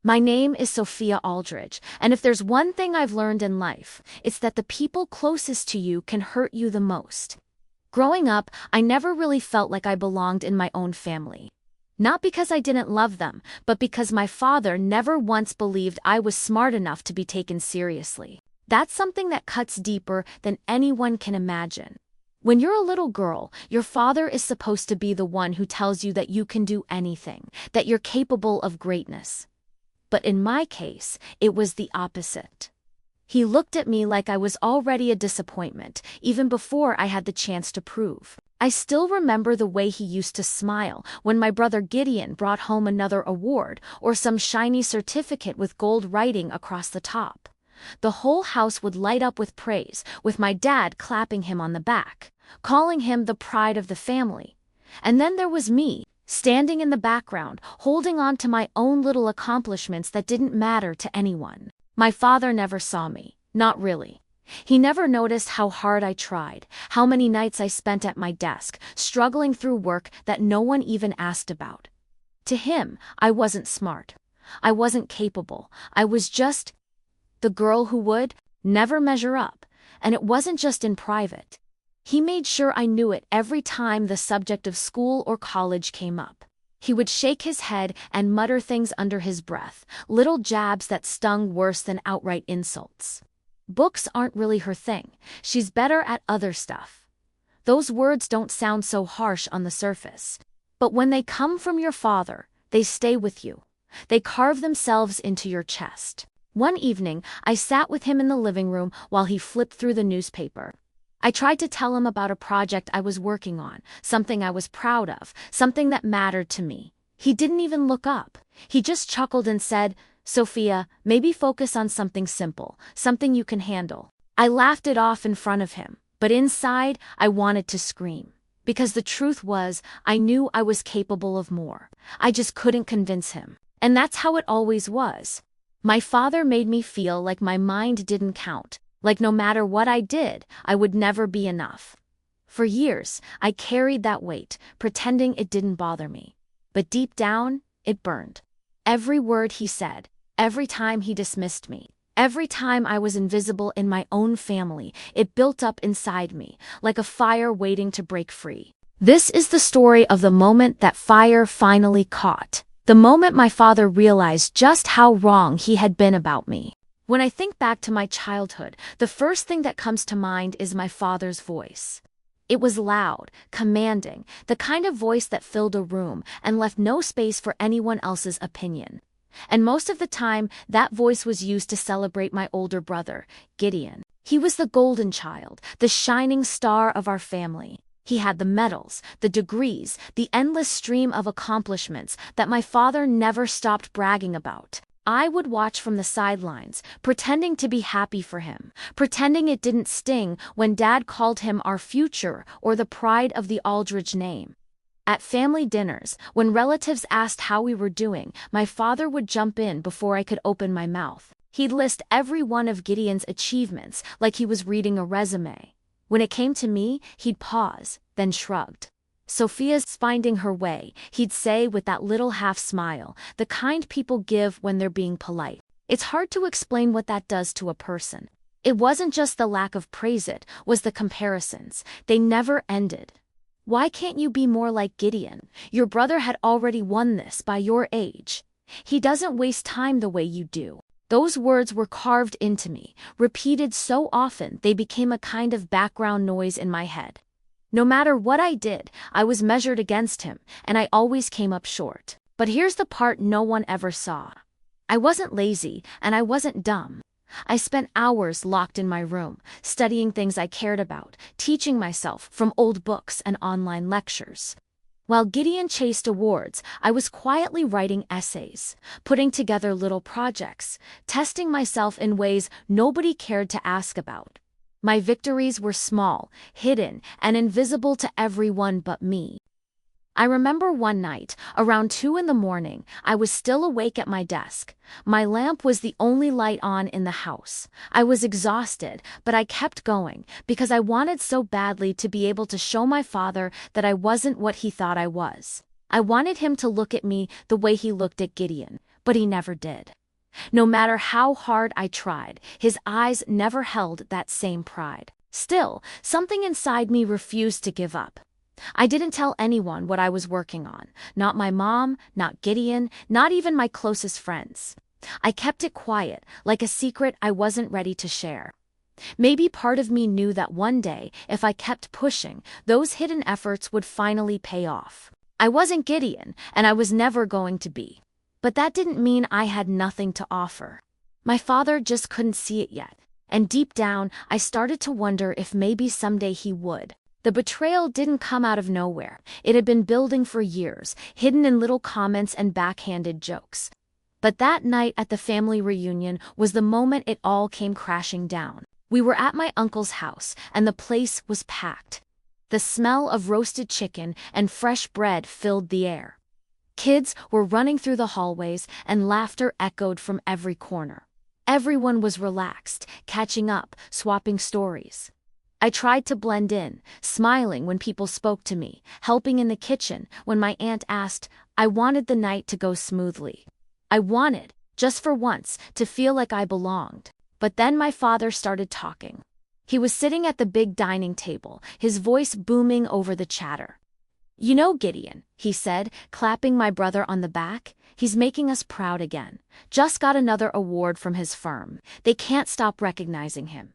My name is Sophia Aldridge, and if there's one thing I've learned in life, it's that the people closest to you can hurt you the most. Growing up, I never really felt like I belonged in my own family. Not because I didn't love them, but because my father never once believed I was smart enough to be taken seriously. That's something that cuts deeper than anyone can imagine. When you're a little girl, your father is supposed to be the one who tells you that you can do anything, that you're capable of greatness. But in my case, it was the opposite. He looked at me like I was already a disappointment, even before I had the chance to prove. I still remember the way he used to smile when my brother Gideon brought home another award or some shiny certificate with gold writing across the top. The whole house would light up with praise, with my dad clapping him on the back, calling him the pride of the family. And then there was me, standing in the background, holding on to my own little accomplishments that didn't matter to anyone. My father never saw me, not really. He never noticed how hard I tried, how many nights I spent at my desk, struggling through work that no one even asked about. To him, I wasn't smart. I wasn't capable. I was just the girl who would never measure up, and it wasn't just in private. He made sure I knew it every time the subject of school or college came up. He would shake his head and mutter things under his breath, little jabs that stung worse than outright insults. Books aren't really her thing. She's better at other stuff. Those words don't sound so harsh on the surface. But when they come from your father, they stay with you. They carve themselves into your chest. One evening, I sat with him in the living room while he flipped through the newspaper. I tried to tell him about a project I was working on, something I was proud of, something that mattered to me. He didn't even look up. He just chuckled and said, "Sophia, maybe focus on something simple, something you can handle." I laughed it off in front of him, but inside, I wanted to scream. Because the truth was, I knew I was capable of more. I just couldn't convince him. And that's how it always was. My father made me feel like my mind didn't count, like no matter what I did, I would never be enough. For years, I carried that weight, pretending it didn't bother me. But deep down, it burned. Every word he said, every time he dismissed me, every time I was invisible in my own family, it built up inside me, like a fire waiting to break free. This is the story of the moment that fire finally caught. The moment my father realized just how wrong he had been about me. When I think back to my childhood, the first thing that comes to mind is my father's voice. It was loud, commanding, the kind of voice that filled a room and left no space for anyone else's opinion. And most of the time, that voice was used to celebrate my older brother, Gideon. He was the golden child, the shining star of our family. He had the medals, the degrees, the endless stream of accomplishments that my father never stopped bragging about. I would watch from the sidelines, pretending to be happy for him, pretending it didn't sting when Dad called him our future or the pride of the Aldridge name. At family dinners, when relatives asked how we were doing, my father would jump in before I could open my mouth. He'd list every one of Gideon's achievements like he was reading a resume. When it came to me, he'd pause, then shrugged. "Sophia's finding her way," he'd say with that little half smile, the kind people give when they're being polite. It's hard to explain what that does to a person. It wasn't just the lack of praise, it was the comparisons. They never ended. "Why can't you be more like Gideon? Your brother had already won this by your age. He doesn't waste time the way you do." Those words were carved into me, repeated so often they became a kind of background noise in my head. No matter what I did, I was measured against him, and I always came up short. But here's the part no one ever saw. I wasn't lazy, and I wasn't dumb. I spent hours locked in my room, studying things I cared about, teaching myself from old books and online lectures. While Gideon chased awards, I was quietly writing essays, putting together little projects, testing myself in ways nobody cared to ask about. My victories were small, hidden, and invisible to everyone but me. I remember one night, around 2 a.m, I was still awake at my desk. My lamp was the only light on in the house. I was exhausted, but I kept going, because I wanted so badly to be able to show my father that I wasn't what he thought I was. I wanted him to look at me the way he looked at Gideon, but he never did. No matter how hard I tried, his eyes never held that same pride. Still, something inside me refused to give up. I didn't tell anyone what I was working on, not my mom, not Gideon, not even my closest friends. I kept it quiet, like a secret I wasn't ready to share. Maybe part of me knew that one day, if I kept pushing, those hidden efforts would finally pay off. I wasn't Gideon, and I was never going to be. But that didn't mean I had nothing to offer. My father just couldn't see it yet, and deep down, I started to wonder if maybe someday he would. The betrayal didn't come out of nowhere. It had been building for years, hidden in little comments and backhanded jokes. But that night at the family reunion was the moment it all came crashing down. We were at my uncle's house, and the place was packed. The smell of roasted chicken and fresh bread filled the air. Kids were running through the hallways, and laughter echoed from every corner. Everyone was relaxed, catching up, swapping stories. I tried to blend in, smiling when people spoke to me, helping in the kitchen when my aunt asked. I wanted the night to go smoothly. I wanted, just for once, to feel like I belonged. But then my father started talking. He was sitting at the big dining table, his voice booming over the chatter. "You know Gideon," he said, clapping my brother on the back. "He's making us proud again. Just got another award from his firm. They can't stop recognizing him."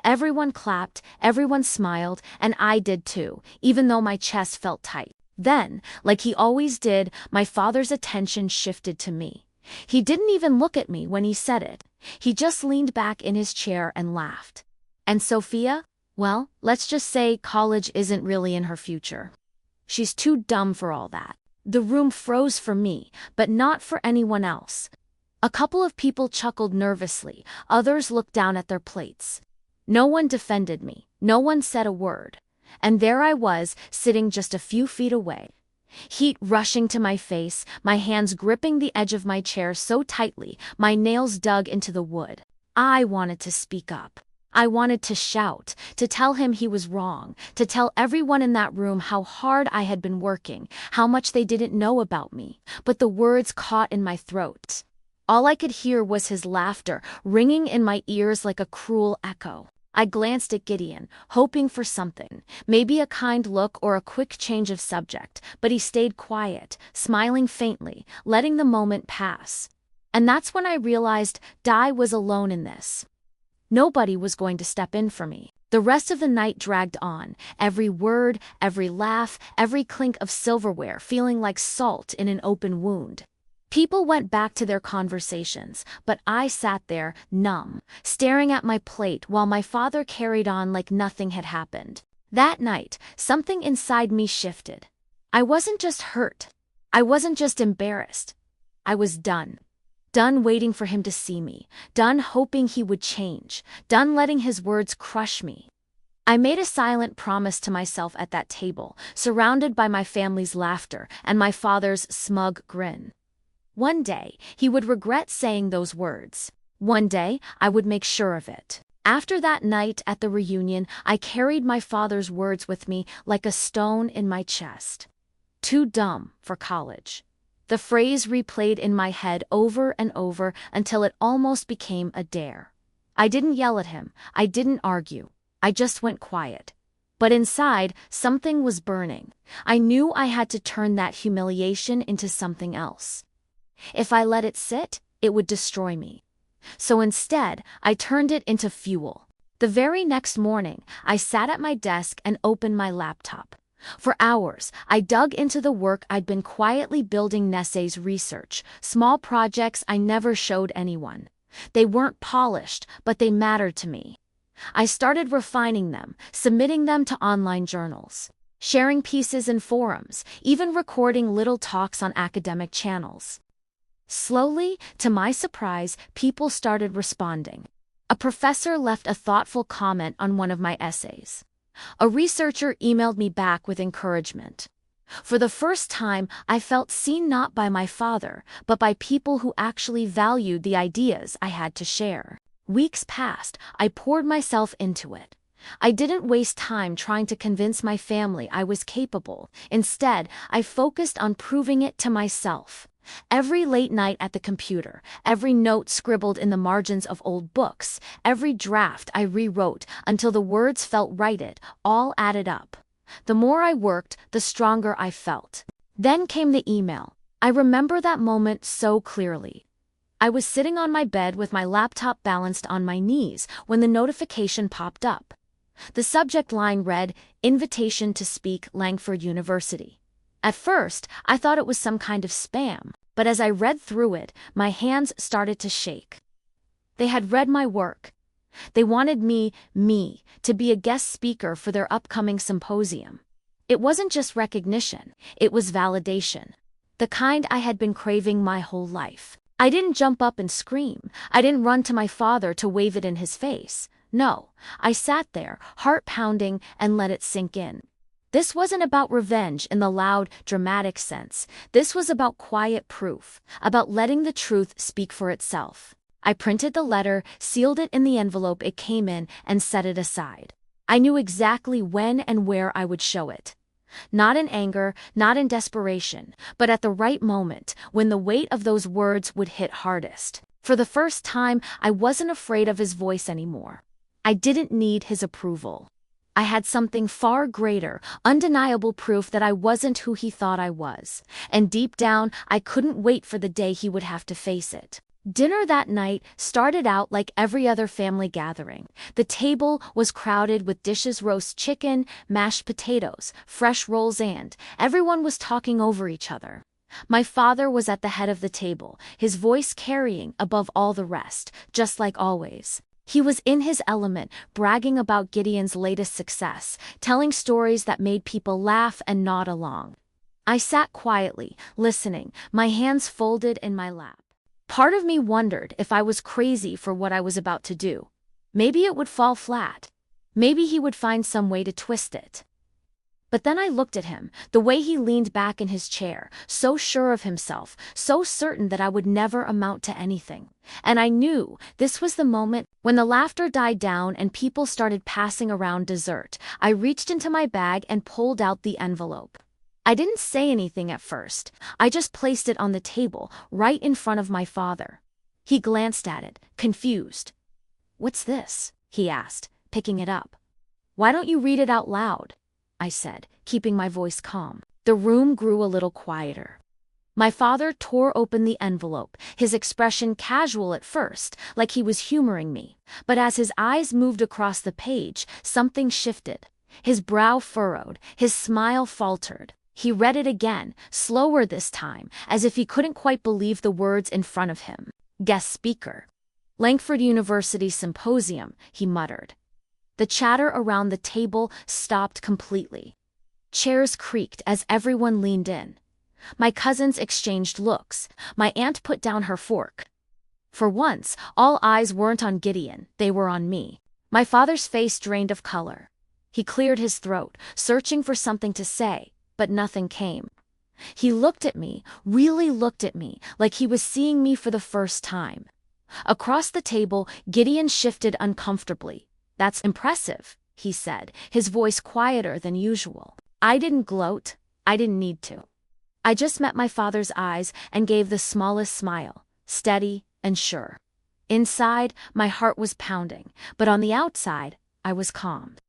Everyone clapped, everyone smiled, and I did too, even though my chest felt tight. Then, like he always did, my father's attention shifted to me. He didn't even look at me when he said it. He just leaned back in his chair and laughed. "And Sophia? Well, let's just say college isn't really in her future. She's too dumb for all that." The room froze for me, but not for anyone else. A couple of people chuckled nervously, others looked down at their plates. No one defended me, no one said a word. And there I was, sitting just a few feet away. Heat rushing to my face, my hands gripping the edge of my chair so tightly, my nails dug into the wood. I wanted to speak up. I wanted to shout, to tell him he was wrong, to tell everyone in that room how hard I had been working, how much they didn't know about me. But the words caught in my throat. All I could hear was his laughter, ringing in my ears like a cruel echo. I glanced at Gideon, hoping for something, maybe a kind look or a quick change of subject, but he stayed quiet, smiling faintly, letting the moment pass. And that's when I realized Di was alone in this. Nobody was going to step in for me. The rest of the night dragged on, every word, every laugh, every clink of silverware feeling like salt in an open wound. People went back to their conversations, but I sat there, numb, staring at my plate while my father carried on like nothing had happened. That night, something inside me shifted. I wasn't just hurt. I wasn't just embarrassed. I was done. Done waiting for him to see me. Done hoping he would change. Done letting his words crush me. I made a silent promise to myself at that table, surrounded by my family's laughter and my father's smug grin. One day, he would regret saying those words. One day, I would make sure of it. After that night at the reunion, I carried my father's words with me like a stone in my chest. Too dumb for college. The phrase replayed in my head over and over until it almost became a dare. I didn't yell at him. I didn't argue. I just went quiet. But inside, something was burning. I knew I had to turn that humiliation into something else. If I let it sit, it would destroy me. So instead, I turned it into fuel. The very next morning, I sat at my desk and opened my laptop. For hours, I dug into the work I'd been quietly building. Nessay's research, small projects I never showed anyone. They weren't polished, but they mattered to me. I started refining them, submitting them to online journals, sharing pieces in forums, even recording little talks on academic channels. Slowly, to my surprise, people started responding. A professor left a thoughtful comment on one of my essays. A researcher emailed me back with encouragement. For the first time, I felt seen not by my father, but by people who actually valued the ideas I had to share. Weeks passed, I poured myself into it. I didn't waste time trying to convince my family I was capable. Instead, I focused on proving it to myself. Every late night at the computer, every note scribbled in the margins of old books, every draft I rewrote until the words felt righted, all added up. The more I worked, the stronger I felt. Then came the email. I remember that moment so clearly. I was sitting on my bed with my laptop balanced on my knees when the notification popped up. The subject line read, "Invitation to speak, Langford University." At first, I thought it was some kind of spam, but as I read through it, my hands started to shake. They had read my work. They wanted me, to be a guest speaker for their upcoming symposium. It wasn't just recognition, it was validation. The kind I had been craving my whole life. I didn't jump up and scream. I didn't run to my father to wave it in his face. No, I sat there, heart pounding, and let it sink in. This wasn't about revenge in the loud, dramatic sense. This was about quiet proof, about letting the truth speak for itself. I printed the letter, sealed it in the envelope it came in, and set it aside. I knew exactly when and where I would show it. Not in anger, not in desperation, but at the right moment, when the weight of those words would hit hardest. For the first time, I wasn't afraid of his voice anymore. I didn't need his approval. I had something far greater, undeniable proof that I wasn't who he thought I was. And deep down, I couldn't wait for the day he would have to face it. Dinner that night started out like every other family gathering. The table was crowded with dishes: roast chicken, mashed potatoes, fresh rolls, and everyone was talking over each other. My father was at the head of the table, his voice carrying above all the rest, just like always. He was in his element, bragging about Gideon's latest success, telling stories that made people laugh and nod along. I sat quietly, listening, my hands folded in my lap. Part of me wondered if I was crazy for what I was about to do. Maybe it would fall flat. Maybe he would find some way to twist it. But then I looked at him, the way he leaned back in his chair, so sure of himself, so certain that I would never amount to anything. And I knew this was the moment. When the laughter died down and people started passing around dessert, I reached into my bag and pulled out the envelope. I didn't say anything at first. I just placed it on the table, right in front of my father. He glanced at it, confused. "What's this?" he asked, picking it up. "Why don't you read it out loud?" I said, keeping my voice calm. The room grew a little quieter. My father tore open the envelope, his expression casual at first, like he was humoring me. But as his eyes moved across the page, something shifted. His brow furrowed, his smile faltered. He read it again, slower this time, as if he couldn't quite believe the words in front of him. "Guest speaker. Langford University Symposium," he muttered. The chatter around the table stopped completely. Chairs creaked as everyone leaned in. My cousins exchanged looks. My aunt put down her fork. For once, all eyes weren't on Gideon, they were on me. My father's face drained of color. He cleared his throat, searching for something to say, but nothing came. He looked at me, really looked at me, like he was seeing me for the first time. Across the table, Gideon shifted uncomfortably. "That's impressive," he said, his voice quieter than usual. I didn't gloat. I didn't need to. I just met my father's eyes and gave the smallest smile, steady and sure. Inside, my heart was pounding, but on the outside, I was calmed.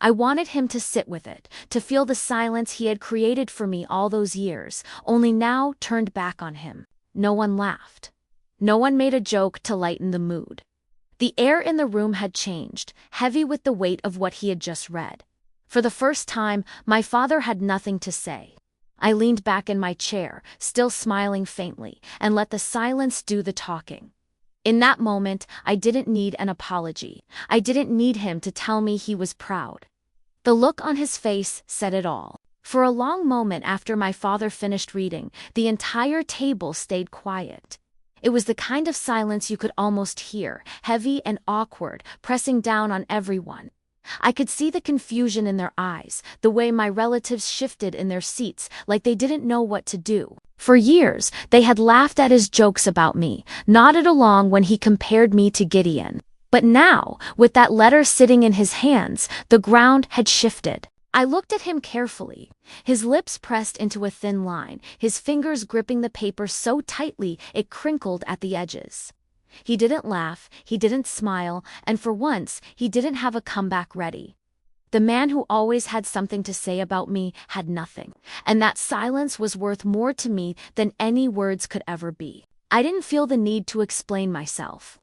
I wanted him to sit with it, to feel the silence he had created for me all those years, only now turned back on him. No one laughed. No one made a joke to lighten the mood. The air in the room had changed, heavy with the weight of what he had just read. For the first time, my father had nothing to say. I leaned back in my chair, still smiling faintly, and let the silence do the talking. In that moment, I didn't need an apology. I didn't need him to tell me he was proud. The look on his face said it all. For a long moment after my father finished reading, the entire table stayed quiet. It was the kind of silence you could almost hear, heavy and awkward, pressing down on everyone. I could see the confusion in their eyes, the way my relatives shifted in their seats, like they didn't know what to do. For years, they had laughed at his jokes about me, nodded along when he compared me to Gideon. But now, with that letter sitting in his hands, the ground had shifted. I looked at him carefully, his lips pressed into a thin line, his fingers gripping the paper so tightly it crinkled at the edges. He didn't laugh, he didn't smile, and for once, he didn't have a comeback ready. The man who always had something to say about me had nothing, and that silence was worth more to me than any words could ever be. I didn't feel the need to explain myself.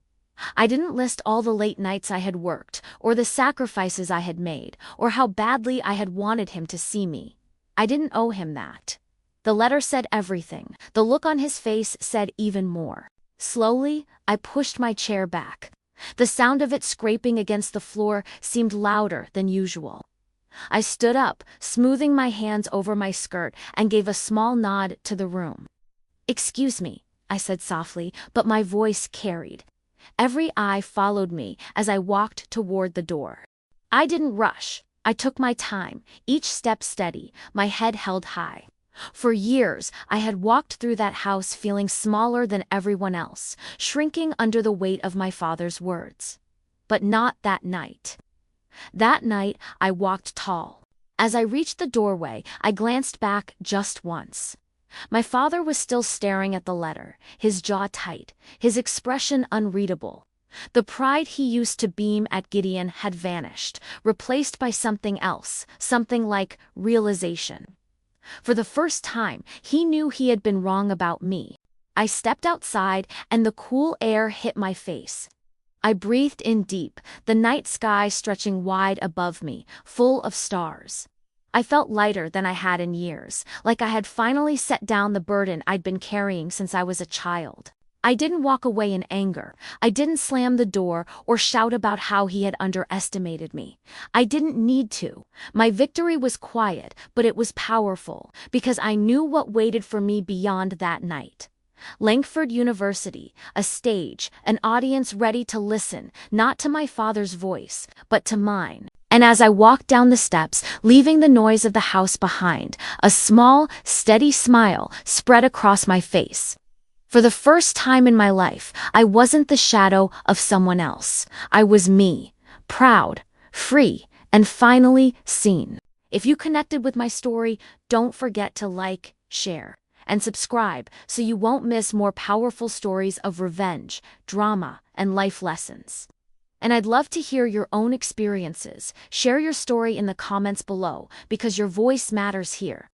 I didn't list all the late nights I had worked, or the sacrifices I had made, or how badly I had wanted him to see me. I didn't owe him that. The letter said everything. The look on his face said even more. Slowly, I pushed my chair back. The sound of it scraping against the floor seemed louder than usual. I stood up, smoothing my hands over my skirt, and gave a small nod to the room. "Excuse me," I said softly, but my voice carried. Every eye followed me as I walked toward the door. I didn't rush. I took my time, each step steady, my head held high. For years, I had walked through that house feeling smaller than everyone else, shrinking under the weight of my father's words. But not that night. That night, I walked tall. As I reached the doorway, I glanced back just once. My father was still staring at the letter, his jaw tight, his expression unreadable. The pride he used to beam at Gideon had vanished, replaced by something else, something like realization. For the first time, he knew he had been wrong about me. I stepped outside, and the cool air hit my face. I breathed in deep, the night sky stretching wide above me, full of stars. I felt lighter than I had in years, like I had finally set down the burden I'd been carrying since I was a child. I didn't walk away in anger. I didn't slam the door or shout about how he had underestimated me. I didn't need to. My victory was quiet, but it was powerful, because I knew what waited for me beyond that night. Langford University, a stage, an audience ready to listen, not to my father's voice, but to mine. And as I walked down the steps, leaving the noise of the house behind, a small, steady smile spread across my face. For the first time in my life, I wasn't the shadow of someone else. I was me, proud, free, and finally seen. If you connected with my story, don't forget to like, share, and subscribe so you won't miss more powerful stories of revenge, drama, and life lessons. And I'd love to hear your own experiences. Share your story in the comments below, because your voice matters here.